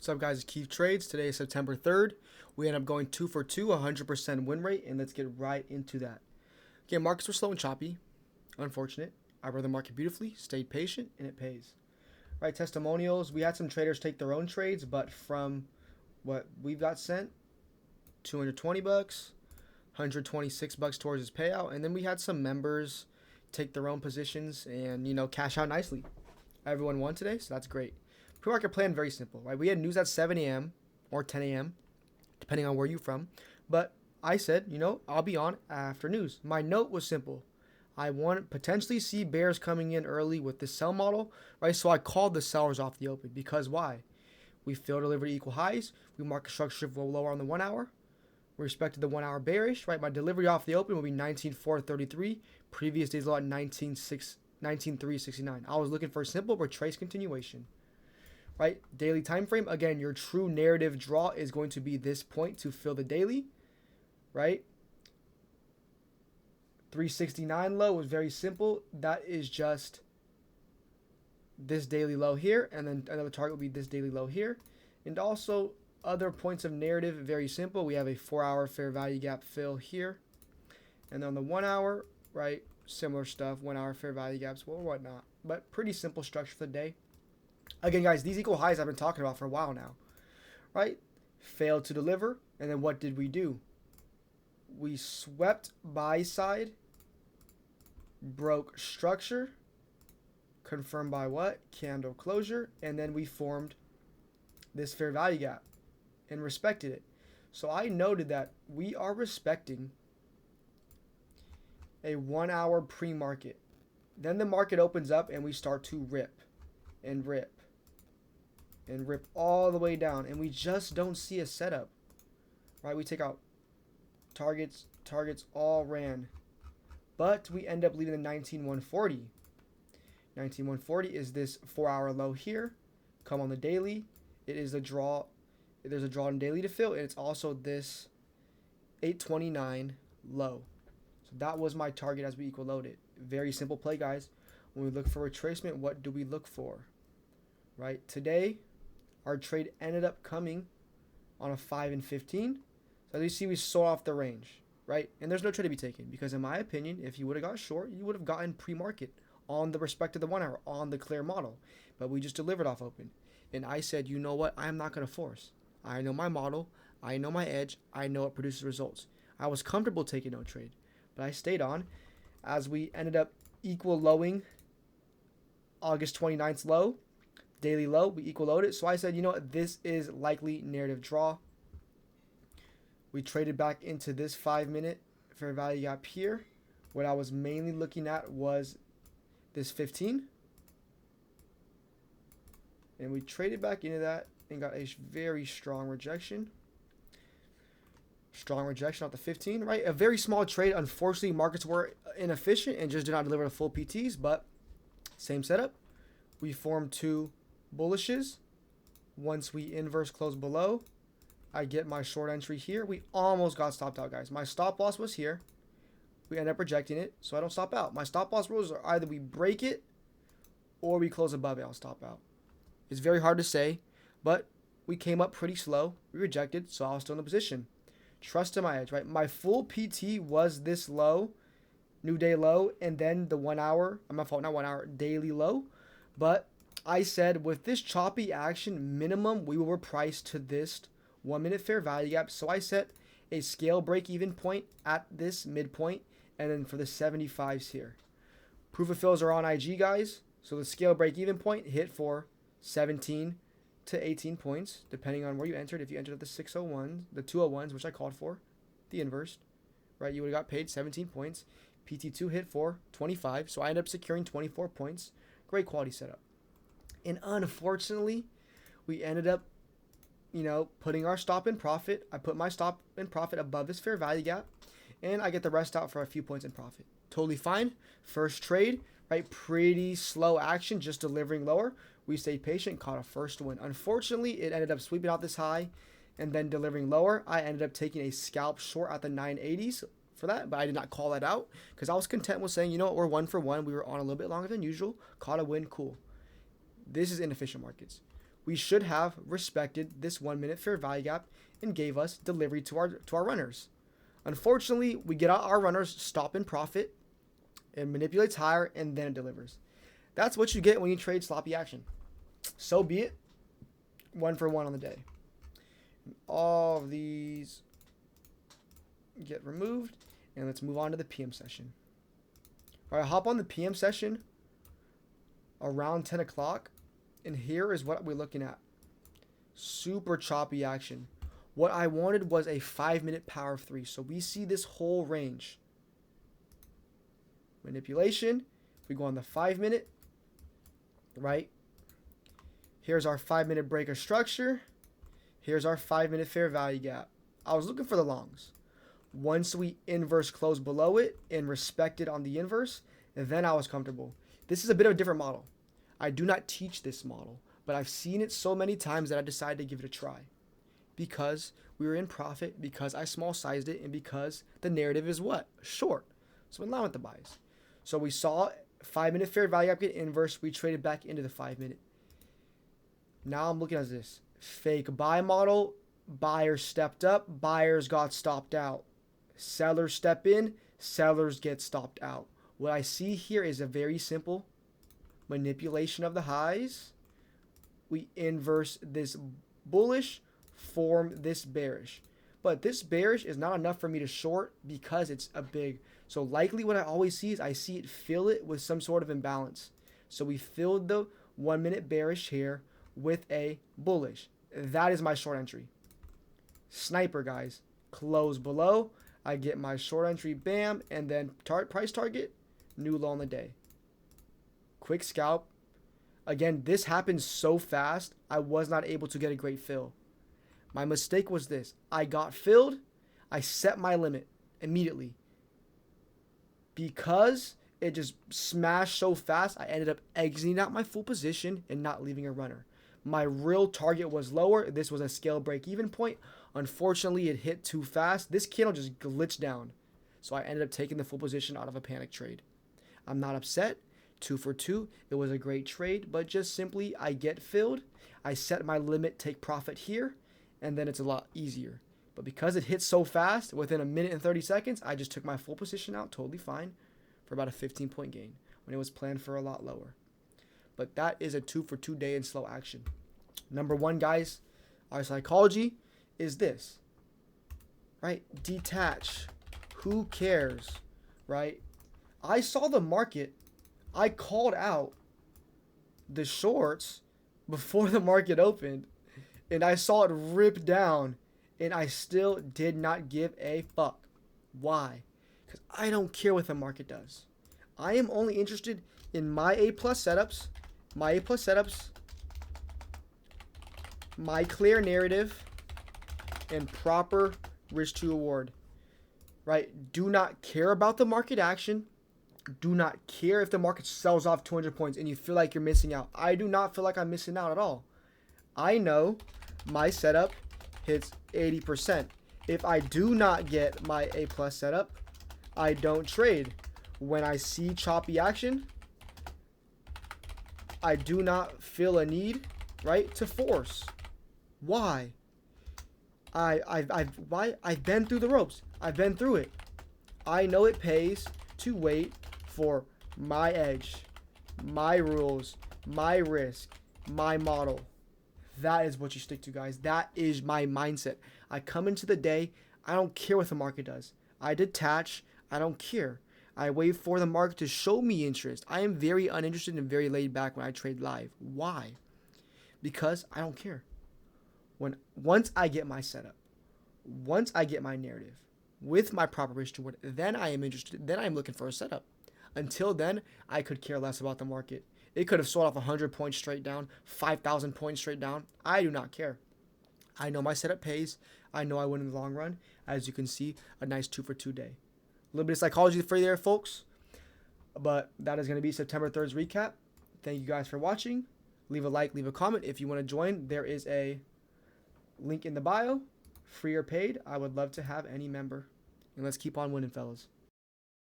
What's up, guys? It's Keith Trades. Today is September 3rd. We end up going 2 for 2, 100% win rate, and let's get right into that. Okay, markets were slow and choppy. Unfortunate. I read the market beautifully, stayed patient, and it pays. Right, testimonials. We had some traders take their own trades, but from what we've got sent, 220 bucks, 126 bucks towards his payout, and then we had some members take their own positions and cash out nicely. Everyone won today, so that's great. Pre-market plan very simple, right? We had news at 7 a.m. or 10 a.m. depending on where you're from, but I said, I'll be on after news. My note was simple. I want to potentially see bears coming in early with the sell model, right? So I called the sellers off the open because why? We failed delivered equal highs. We market structure lower on the 1 hour. We respected the 1 hour bearish, right? My delivery off the open will be 19.433. Previous day's low at 19.369. I was looking for a simple retrace continuation. Right, daily time frame. Again, your true narrative draw is going to be this point to fill the daily, right? 369 low was very simple. That is just this daily low here, and then another target will be this daily low here. And also other points of narrative, very simple. We have a 4-hour fair value gap fill here, and then on the 1 hour, right, similar stuff. 1 hour fair value gaps, well, whatnot, but pretty simple structure for the day. Again, guys, these equal highs I've been talking about for a while now, right? Failed to deliver, and then what did we do? We swept buy side, broke structure, confirmed by what? Candle closure, and then we formed this fair value gap and respected it. So I noted that we are respecting a 1 hour pre-market. Then the market opens up and we start to rip and rip and rip all the way down, and we just don't see a setup, right? We take out targets all ran, but we end up leaving the 19,140. 19,140 is this 4-hour low here. Come on the daily, it is a draw. There's a draw in daily to fill, and it's also this 829 low. So that was my target as we equal load it. Very simple play, guys. When we look for retracement, what do we look for? Right, today our trade ended up coming on a 5 and 15. So as you see, we sold off the range, right? And there's no trade to be taken because in my opinion, if you would have got short, you would have gotten pre-market on the respect of the 1 hour on the clear model. But we just delivered off open. And I said, you know what? I'm not going to force. I know my model. I know my edge. I know it produces results. I was comfortable taking no trade, but I stayed on as we ended up equal lowing August 29th low. Daily low, we equal load it. So I said, this is likely narrative draw. We traded back into this 5-minute fair value gap here. What I was mainly looking at was this 15. And we traded back into that and got a very strong rejection. Strong rejection off the 15, right? A very small trade. Unfortunately, markets were inefficient and just did not deliver the full PTs, but same setup. We formed two bullishes. Once we inverse close below, I get my short entry here. We almost got stopped out, guys. My stop loss was here. We end up rejecting it, so I don't stop out. My stop loss rules are either we break it or we close above it, I'll stop out. It's very hard to say, but we came up pretty slow. We rejected, so I was still in the position. Trust in my edge, right? My full PT was this low, new day low, and then the 1 hour, I'm not fault, not 1 hour, daily low. But I said with this choppy action, minimum, we will reprice to this 1 minute fair value gap. So I set a scale break even point at this midpoint, and then for the 75s here. Proof of fills are on IG, guys. So the scale break even point hit for 17 to 18 points, depending on where you entered. If you entered at the 601s, the 201s, which I called for, the inverse, right? You would have got paid 17 points. PT2 hit for 25, so I ended up securing 24 points. Great quality setup. And unfortunately, we ended up, putting our stop in profit. I put my stop in profit above this fair value gap, and I get the rest out for a few points in profit. Totally fine. First trade, right? Pretty slow action, just delivering lower. We stayed patient, caught a first win. Unfortunately, it ended up sweeping out this high and then delivering lower. I ended up taking a scalp short at the 980s for that, but I did not call that out because I was content with saying, we're 1 for 1. We were on a little bit longer than usual. Caught a win, cool. This is inefficient markets. we should have respected this 1 minute fair value gap and gave us delivery to our runners. Unfortunately, we get out our runners, stop in profit, and manipulates higher, and then it delivers. That's what you get when you trade sloppy action. So be it. 1 for 1 on the day. All of these get removed, and let's move on to the PM session. All right, hop on the PM session around 10 o'clock, and here is what we're looking at. Super choppy action. What I wanted was a 5-minute power of 3. So we see this whole range. Manipulation. We go on the 5-minute, right? Here's our 5-minute breaker structure. Here's our 5-minute fair value gap. I was looking for the longs. Once we inverse close below it and respect it on the inverse, then I was comfortable. This is a bit of a different model. I do not teach this model, but I've seen it so many times that I decided to give it a try. Because we were in profit, because I small sized it, and because the narrative is what? Short. So in line with the buys. So we saw 5-minute fair value gap get inverse. We traded back into the 5-minute. Now I'm looking at this. Fake buy model. Buyers stepped up. Buyers got stopped out. Sellers step in. Sellers get stopped out. What I see here is a very simple manipulation of the highs. We inverse this bullish, form this bearish. But this bearish is not enough for me to short because it's a big. So likely what I always see is I see it fill it with some sort of imbalance. So we filled the 1 minute bearish here with a bullish. That is my short entry. Sniper, guys. Close below. I get my short entry, bam, and then price target, new low on the day. Quick scalp. Again, this happened so fast, I was not able to get a great fill. My mistake was this. I got filled. I set my limit immediately. Because it just smashed so fast, I ended up exiting out my full position and not leaving a runner. My real target was lower. This was a scale break-even point. Unfortunately, it hit too fast. This candle just glitched down. So I ended up taking the full position out of a panic trade. I'm not upset. 2 for 2. It was a great trade, but just simply I get filled. I set my limit, take profit here, and then it's a lot easier. But because it hit so fast, within a minute and 30 seconds, I just took my full position out, totally fine, for about a 15-point gain when it was planned for a lot lower. But that is a 2 for 2 day in slow action. Number 1, guys, our psychology is this, right? Detach. Who cares, right? I saw the market. I called out the shorts before the market opened, and I saw it rip down, and I still did not give a fuck. Why? Because I don't care what the market does. I am only interested in my A+ setups, my clear narrative, and proper risk to reward. Right? Do not care about the market action. Do not care if the market sells off 200 points and you feel like you're missing out. I do not feel like I'm missing out at all. I know my setup hits 80%. If I do not get my A+ setup, I don't trade. When I see choppy action, I do not feel a need, right, to force. Why? I've been through the ropes. I've been through it. I know it pays to wait for my edge, my rules, my risk, my model. That is what you stick to, guys. That is my mindset. I come into the day, I don't care what the market does. I detach, I don't care. I wait for the market to show me interest. I am very uninterested and very laid back when I trade live. Why? Because I don't care. Once I get my setup, once I get my narrative with my proper risk to reward, then I am interested. Then I am looking for a setup. Until then, I could care less about the market. It could have sold off 100 points straight down, 5,000 points straight down. I do not care. I know my setup pays. I know I win in the long run. As you can see, a nice 2 for 2 day. A little bit of psychology for you there, folks. But that is going to be September 3rd's recap. Thank you guys for watching. Leave a like, leave a comment. If you want to join, there is a link in the bio. Free or paid, I would love to have any member. And let's keep on winning, fellas.